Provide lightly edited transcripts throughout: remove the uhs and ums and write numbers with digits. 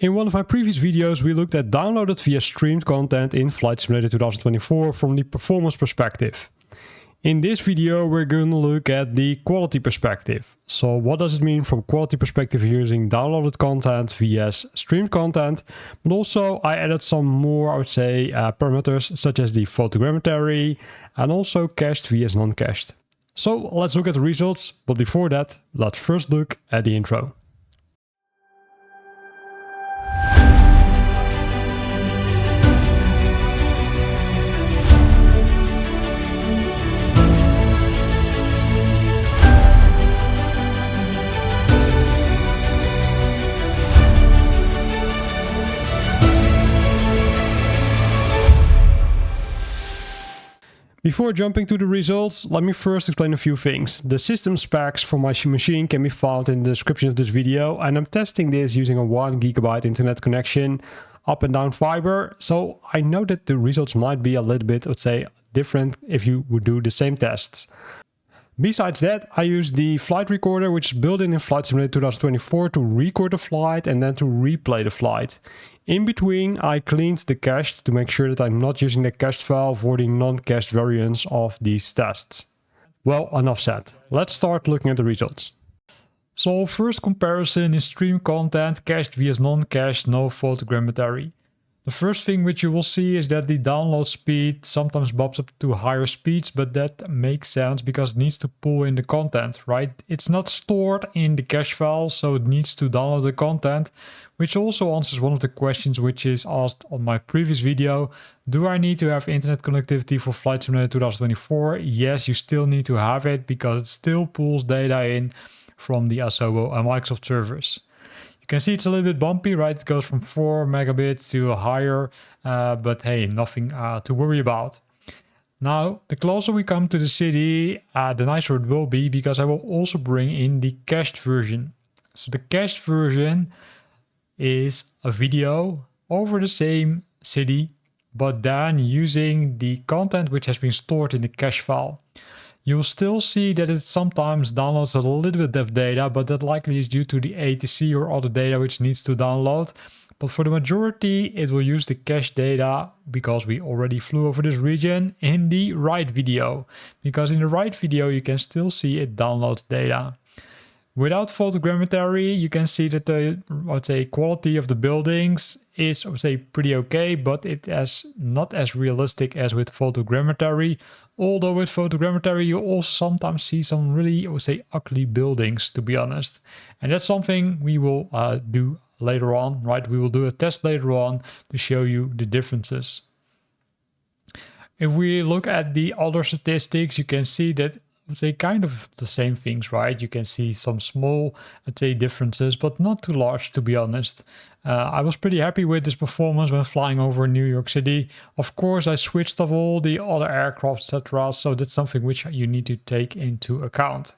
In one of my previous videos, we looked at downloaded via streamed content in Flight Simulator 2024 from the performance perspective. In this video, we're going to look at the quality perspective. So what does it mean from quality perspective using downloaded content via streamed content? But also I added some more, I would say, parameters such as the photogrammetry and also cached via non-cached. So let's look at the results. But before that, let's first look at the intro. Before jumping to the results, let me first explain a few things. The system specs for my machine can be found in the description of this video, and I'm testing this using a 1 GB internet connection, up and down fiber, so I know that the results might be a little bit, let's say, different if you would do the same tests. Besides that, I use the flight recorder, which is built in Flight Simulator 2024 to record the flight and then to replay the flight. In between, I cleaned the cache to make sure that I'm not using the cached file for the non-cached variants of these tests. Well, enough said. Let's start looking at the results. So first comparison is stream content, cached vs non-cached, no photogrammetry. The first thing which you will see is that the download speed sometimes bumps up to higher speeds, but that makes sense because it needs to pull in the content, right? It's not stored in the cache file, so it needs to download the content, which also answers one of the questions which is asked on my previous video. Do I need to have internet connectivity for Flight Simulator 2024? Yes, you still need to have it because it still pulls data in from the Asobo and Microsoft servers. You can see it's a little bit bumpy, right? It goes from 4 megabits to higher, but hey, nothing to worry about. Now, the closer we come to the city, the nicer it will be because I will also bring in the cached version. So the cached version is a video over the same city, but then using the content which has been stored in the cache file. You'll still see that it sometimes downloads a little bit of data, but that likely is due to the ATC or other data which needs to download. But for the majority, it will use the cache data because we already flew over this region in the right video. Because in the right video, you can still see it downloads data. Without photogrammetry, you can see that the, let's say, quality of the buildings is, I would say, pretty okay, but it is not as realistic as with photogrammetry. Although with photogrammetry, you also sometimes see some really, I would say, ugly buildings, to be honest. And that's something we will do later on, right? We will do a test later on to show you the differences. If we look at the other statistics, you can see that let's say kind of the same things, right? You can see some small, let's say, differences, but not too large, to be honest. I was pretty happy with this performance when flying over New York City. Of course, I switched off all the other aircraft, etc. So that's something which you need to take into account.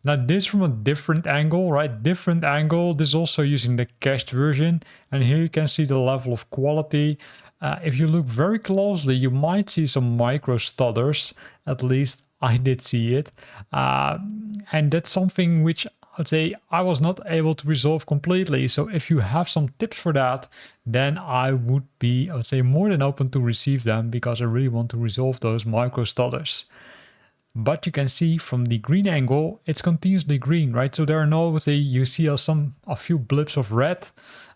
Now this from a different angle, right? Different angle. This is also using the cached version. And here you can see the level of quality. If you look very closely, you might see some micro stutters, at least I did see it, and that's something which I'd say I was not able to resolve completely. So if you have some tips for that, then I would be, I would say, more than open to receive them because I really want to resolve those micro stutters. But you can see from the green angle, it's continuously green, right? So there are no, let's say, you see a few blips of red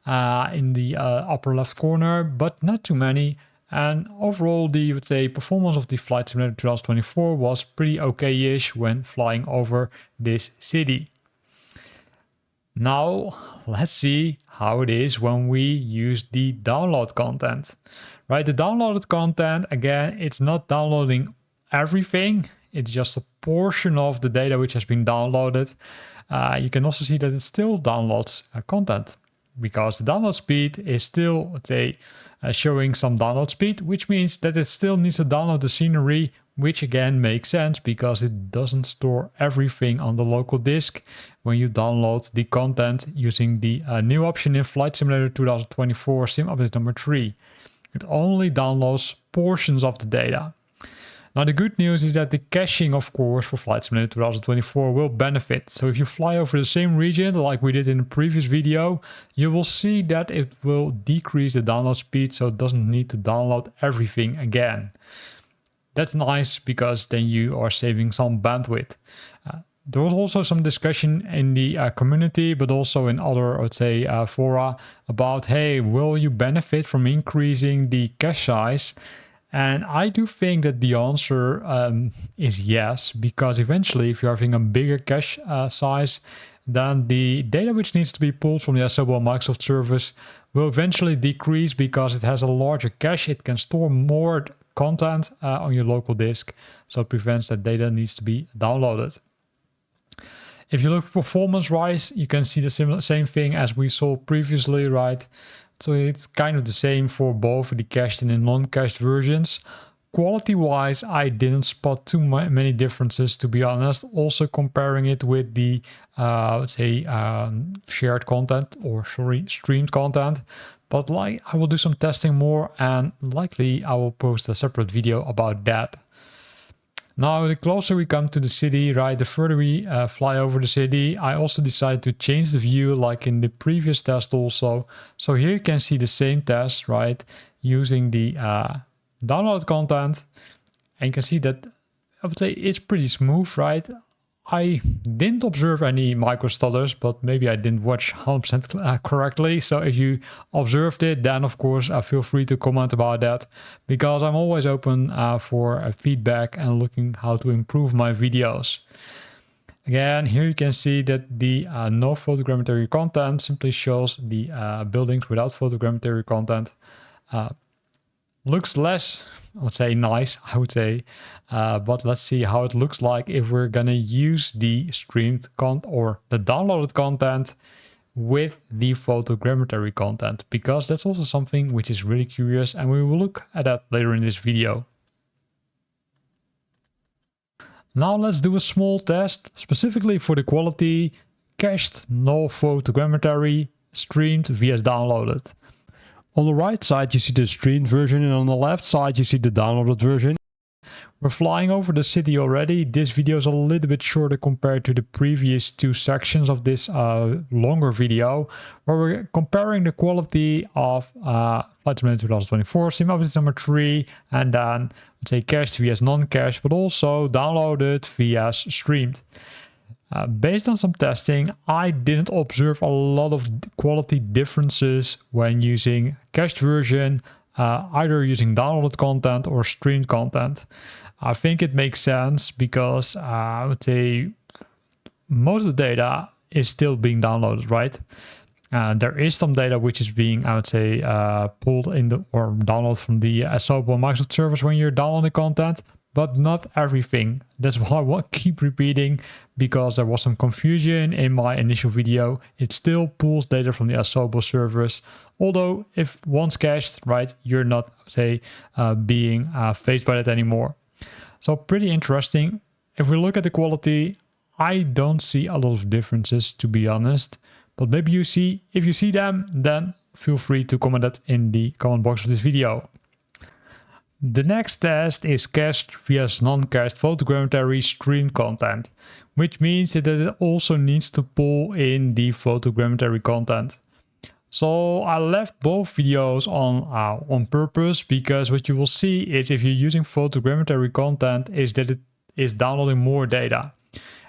in the upper left corner, but not too many. And overall, the, let's say, performance of the Flight Simulator 2024 was pretty okay-ish when flying over this city. Now, let's see how it is when we use the download content. Right, the downloaded content, again, it's not downloading everything. It's just a portion of the data which has been downloaded. You can also see that it still downloads content, because the download speed is still, let's say, showing some download speed, which means that it still needs to download the scenery, which again makes sense because it doesn't store everything on the local disk when you download the content using the new option in Flight Simulator 2024 Sim Update number 3. It only downloads portions of the data. Now the good news is that the caching, of course, for Flight Simulator 2024 will benefit. So if you fly over the same region like we did in the previous video, you will see that it will decrease the download speed, so it doesn't need to download everything again. That's nice because then you are saving some bandwidth. There was also some discussion in the community, but also in other, I would say, fora about, hey, will you benefit from increasing the cache size? And I do think that the answer is yes, because eventually if you're having a bigger cache size, then the data which needs to be pulled from the Asobo Microsoft service will eventually decrease because it has a larger cache. It can store more content on your local disk, so it prevents that data needs to be downloaded. If you look performance-wise, you can see the same thing as we saw previously, right? So it's kind of the same for both the cached and the non-cached versions. Quality-wise, I didn't spot too many differences, to be honest. Also comparing it with the, let's say, shared content or streamed content. But like, I will do some testing more, and likely I will post a separate video about that. Now, the closer we come to the city, right, the further we fly over the city, I also decided to change the view like in the previous test also. So here you can see the same test, right, using the download content. And you can see that, I would say it's pretty smooth, right? I didn't observe any micro stutters, but maybe I didn't watch 100% correctly. So if you observed it, then of course feel free to comment about that, because I'm always open for feedback and looking how to improve my videos. Again, here you can see that the no photogrammetry content simply shows the buildings without photogrammetry content. Looks less, I would say, nice, I would say, but let's see how it looks like if we're gonna use the streamed content or the downloaded content with the photogrammetry content, because that's also something which is really curious, and we will look at that later in this video. Now let's do a small test specifically for the quality: cached, no photogrammetry, streamed vs downloaded. On the right side you see the streamed version, and on the left side you see the downloaded version. We're flying over the city already. This video is a little bit shorter compared to the previous two sections of this longer video, where we're comparing the quality of Flight Simulator 2024 sim update number 3, and then let's say cached vs non-cached, but also downloaded vs streamed. Based on some testing, I didn't observe a lot of quality differences when using cached version, either using downloaded content or streamed content. I think it makes sense because I would say most of the data is still being downloaded, right? There is some data which is being, I would say, pulled in the or downloaded from the Asobo Microsoft service when you're downloading content, but not everything. That's why I will keep repeating, because there was some confusion in my initial video. It still pulls data from the Asobo servers, although if once cached, right, you're not, say, being faced by that anymore. So pretty interesting. If we look at the quality, I don't see a lot of differences, to be honest, but maybe you see. If you see them, then feel free to comment that in the comment box of this video. The next test is cached vs non-cached photogrammetry streamed content, which means that it also needs to pull in the photogrammetry content. So I left both videos on purpose, because what you will see is if you're using photogrammetry content is that it is downloading more data.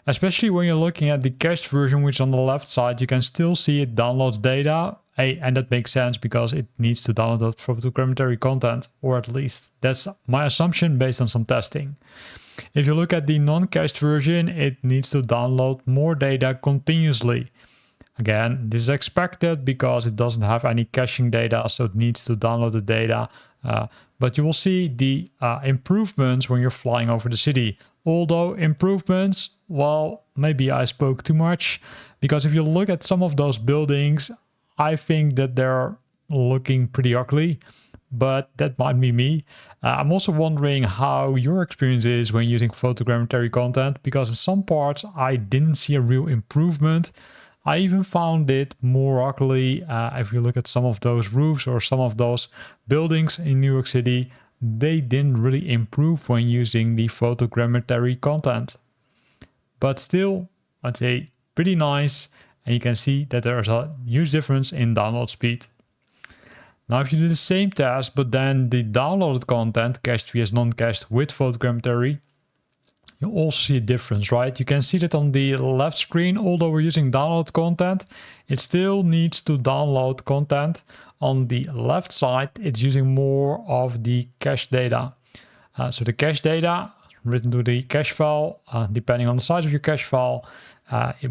Especially when you're looking at the cached version, which on the left side, you can still see it downloads data. And that makes sense because it needs to download that photogrammetry content, or at least that's my assumption based on some testing. If you look at the non-cached version, it needs to download more data continuously. Again, this is expected because it doesn't have any caching data, so it needs to download the data. But you will see the improvements when you're flying over the city. Although improvements, well, maybe I spoke too much, because if you look at some of those buildings, I think that they're looking pretty ugly, but that might be me. I'm also wondering how your experience is when using photogrammetry content, because in some parts I didn't see a real improvement. I even found it more ugly if you look at some of those roofs or some of those buildings in New York City. they didn't really improve when using the photogrammetry content. But still, I'd say pretty nice, and you can see that there's a huge difference in download speed. Now if you do the same test, but then the downloaded content cached vs non-cached with photogrammetry, you also see a difference, right? You can see that on the left screen, although we're using download content, it still needs to download content. On the left side, it's using more of the cache data. So the cache data written to the cache file, depending on the size of your cache file,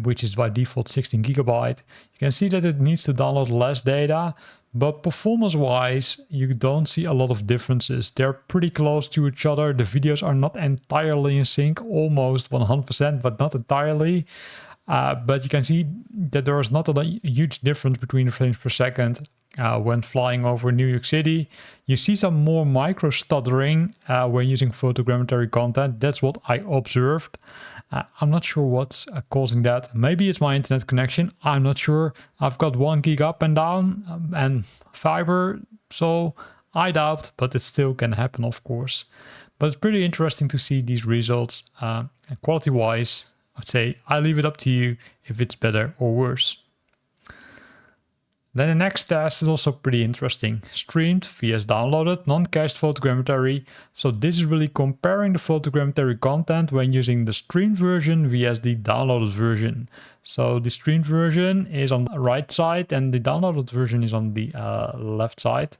which is by default 16 gigabyte, you can see that it needs to download less data. But performance-wise, you don't see a lot of differences. They're pretty close to each other. The videos are not entirely in sync, almost 100%, but not entirely. But you can see that there is not a huge difference between the frames per second when flying over New York City. You see some more micro stuttering when using photogrammetry content. That's what I observed. I'm not sure what's causing that. Maybe it's my internet connection. I'm not sure. I've got 1 gig up and down and fiber, so I doubt, but it still can happen, of course. But it's pretty interesting to see these results. Quality-wise, I'd say I leave it up to you if it's better or worse. Then the next test is also pretty interesting. Streamed vs downloaded non-cached photogrammetry. So this is really comparing the photogrammetry content when using the streamed version vs the downloaded version. So the streamed version is on the right side and the downloaded version is on the left side.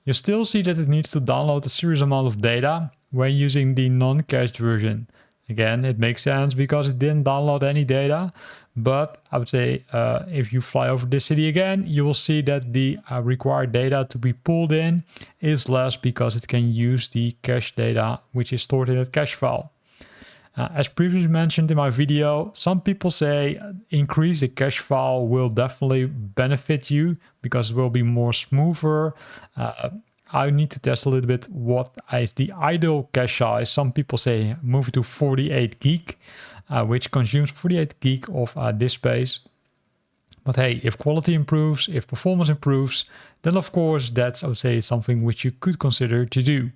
You still see that it needs to download a serious amount of data when using the non-cached version. Again, it makes sense because it didn't download any data, but I would say if you fly over this city again, you will see that the required data to be pulled in is less because it can use the cache data, which is stored in that cache file. As previously mentioned in my video, some people say increase the cache file will definitely benefit you because it will be more smoother. I need to test a little bit what is the ideal cache size. Some people say move it to 48 gig, which consumes 48 gig of disk space. But hey, if quality improves, if performance improves, then of course that's, I would say, something which you could consider to do.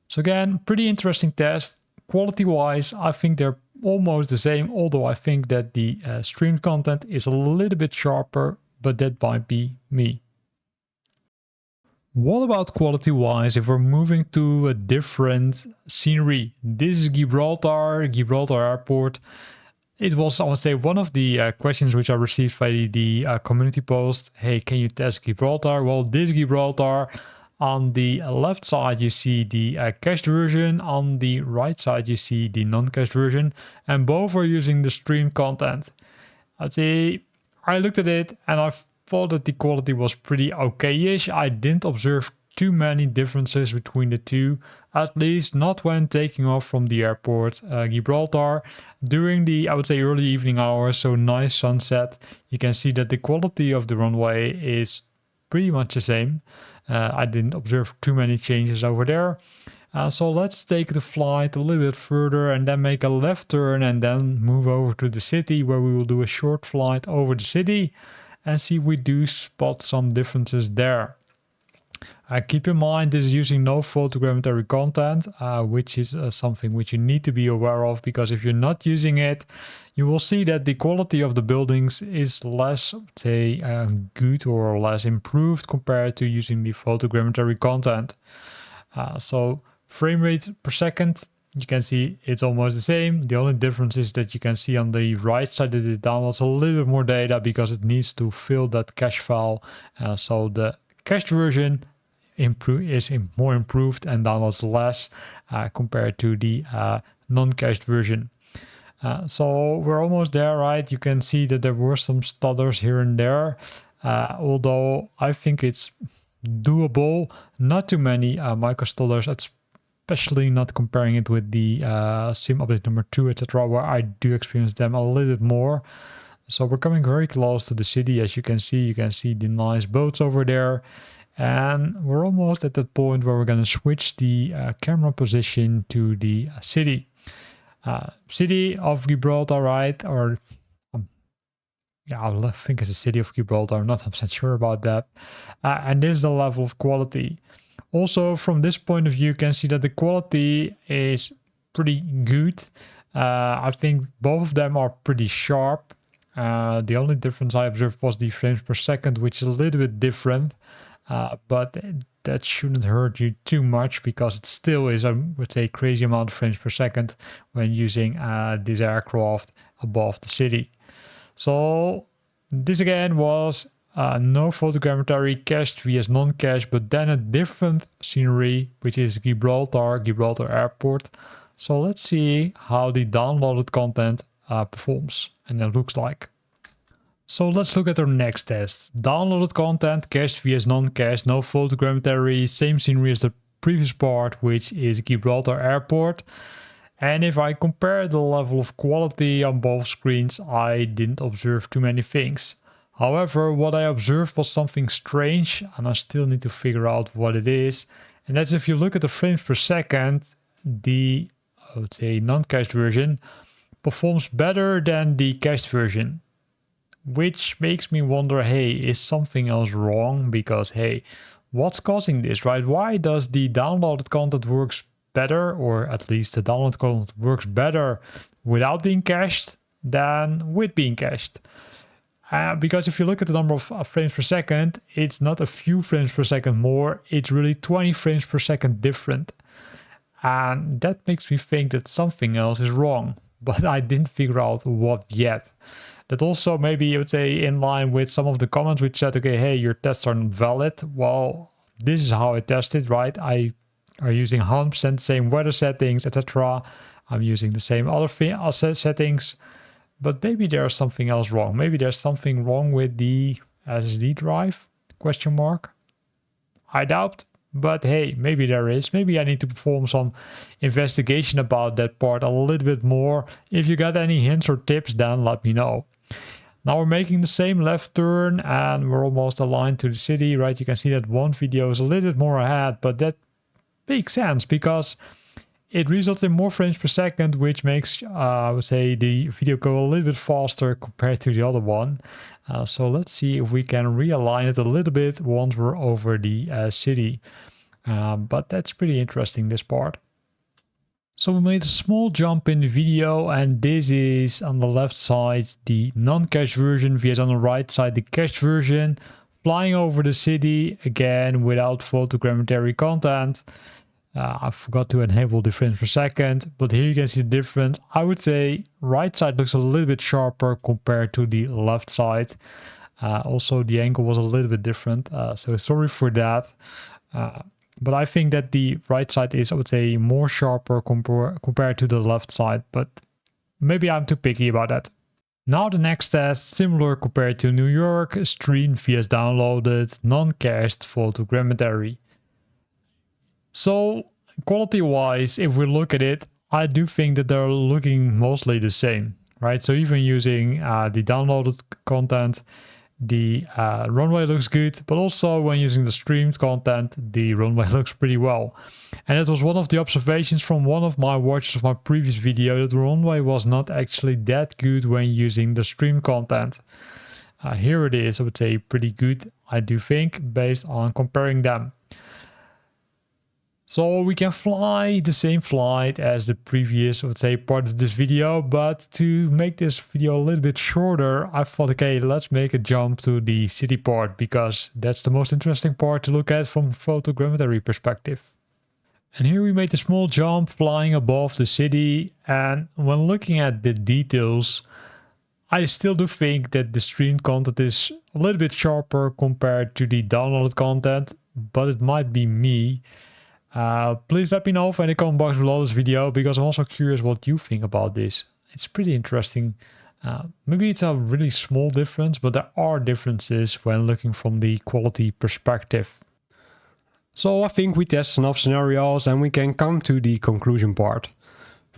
So again, pretty interesting test. Quality-wise, I think they're almost the same, although I think that the streamed content is a little bit sharper, but that might be me. What about quality-wise if we're moving to a different scenery? This is Gibraltar Airport. It was, I would say, one of the questions which I received by the community post. Hey, can you test Gibraltar? Well, this is Gibraltar. On the left side, you see the cached version. On the right side, you see the non-cached version. And both are using the streamed content. I'd say I looked at it and I thought that the quality was pretty okay-ish. I didn't observe too many differences between the two, at least not when taking off from the airport Gibraltar during the, I would say, early evening hours, so nice sunset. You can see that the quality of the runway is pretty much the same. I didn't observe too many changes over there. So let's take the flight a little bit further and then make a left turn and then move over to the city, where we will do a short flight over the city and see if we do spot some differences there. Keep in mind this is using no photogrammetry content, which is something which you need to be aware of, because if you're not using it, you will see that the quality of the buildings is less, say, good or less improved compared to using the photogrammetry content. So frame rate per second, you can see it's almost the same. The only difference is that you can see on the right side that it downloads a little bit more data because it needs to fill that cache file. So the cached version is more improved and downloads less compared to the non-cached version. So we're almost there, right? You can see that there were some stutters here and there, although I think it's doable. Not too many micro stutters, especially not comparing it with the sim update number 2, etc., where I do experience them a little bit more. So we're coming very close to the city. As you can see the nice boats over there. And we're almost at that point where we're going to switch the camera position to the city. City of Gibraltar, right? Or yeah, I think it's the city of Gibraltar. I'm not 100% sure about that. And this is the level of quality. Also, from this point of view, you can see that the quality is pretty good. I think both of them are pretty sharp. The only difference I observed was the frames per second, which is a little bit different, but that shouldn't hurt you too much because it still is, I would say, crazy amount of frames per second when using this aircraft above the city. So this again was no photogrammetry, cached vs non-cached, but then a different scenery, which is Gibraltar Airport. So let's see how the downloaded content performs and it looks like. So let's look at our next test. Downloaded content, cached vs non-cached, no photogrammetry, same scenery as the previous part, which is Gibraltar Airport. And if I compare the level of quality on both screens, I didn't observe too many things. However, what I observed was something strange, and I still need to figure out what it is. And that's if you look at the frames per second, the, I would say, non-cached version performs better than the cached version. Which makes me wonder, hey, is something else wrong? Because, hey, what's causing this, right? Why does the downloaded content works better, or at least the download content works better without being cached than with being cached? Because if you look at the number of frames per second, it's not a few frames per second more, it's really 20 frames per second different. And that makes me think that something else is wrong, but I didn't figure out what yet. That also maybe I would say in line with some of the comments which said, okay, hey, your tests are not valid. Well, this is how I tested, right? I are using 100% same weather settings, etc. I'm using the same other settings, but maybe there's something else wrong. Maybe there's something wrong with the SSD drive, question mark. I doubt, but hey, maybe there is. Maybe I need to perform some investigation about that part a little bit more. If you got any hints or tips, then let me know. Now we're making the same left turn and we're almost aligned to the city, right? You can see that one video is a little bit more ahead, but that makes sense because it results in more frames per second, which makes, I would say, the video go a little bit faster compared to the other one. So let's see if we can realign it a little bit once we're over the city. But that's pretty interesting, this part. So we made a small jump in the video, and this is on the left side the non-cached version, vs on the right side the cached version, flying over the city again without photogrammetry content. I forgot to enable the frames per second, but here you can see the difference. I would say right side looks a little bit sharper compared to the left side. Also the angle was a little bit different, so sorry for that. But I think that the right side is, I would say, more sharper compared to the left side, but maybe I'm too picky about that. Now the next test, similar compared to New York, streamed vs downloaded, non-cached photogrammetry. So quality-wise, if we look at it, I do think that they're looking mostly the same, right? So even using the downloaded content, the runway looks good, but also when using the streamed content, the runway looks pretty well. And it was one of the observations from one of my watchers of my previous video that the runway was not actually that good when using the streamed content. Here it is, I would say pretty good, I do think, based on comparing them. So we can fly the same flight as the previous, I would say, part of this video, but to make this video a little bit shorter, I thought, okay, let's make a jump to the city part, because that's the most interesting part to look at from photogrammetry perspective. And here we made a small jump flying above the city, and when looking at the details, I still do think that the streamed content is a little bit sharper compared to the downloaded content, but it might be me. Please let me know in the comment box below this video, because I'm also curious what you think about this. It's pretty interesting. Maybe it's a really small difference, but there are differences when looking from the quality perspective. So I think we tested enough scenarios and we can come to the conclusion part.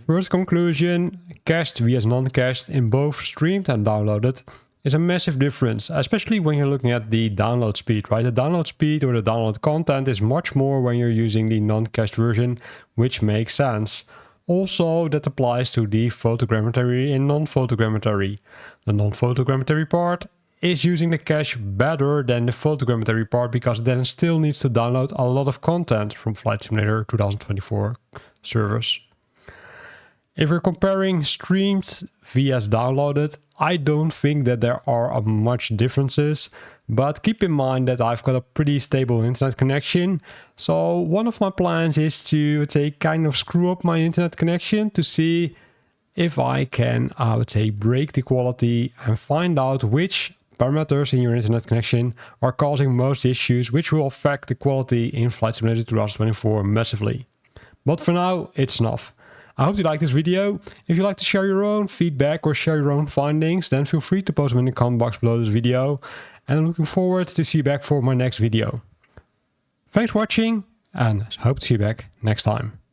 First conclusion, cached vs non-cached in both streamed and downloaded is a massive difference, especially when you're looking at the download speed, right? The download speed or the download content is much more when you're using the non-cached version, which makes sense. Also, that applies to the photogrammetry and non-photogrammetry. The non-photogrammetry part is using the cache better than the Photogrammetry part, because it then still needs to download a lot of content from Flight Simulator 2024 servers. If we're comparing streamed vs downloaded, I don't think that there are much differences, but keep in mind that I've got a pretty stable internet connection. So one of my plans is to, let's say, kind of screw up my internet connection to see if I can, I would say, break the quality and find out which parameters in your internet connection are causing most issues, which will affect the quality in Flight Simulator 2024 massively. But for now, it's enough. I hope you liked this video. If you'd like to share your own feedback or share your own findings, then feel free to post them in the comment box below this video. And I'm looking forward to see you back for my next video. Thanks for watching, and hope to see you back next time.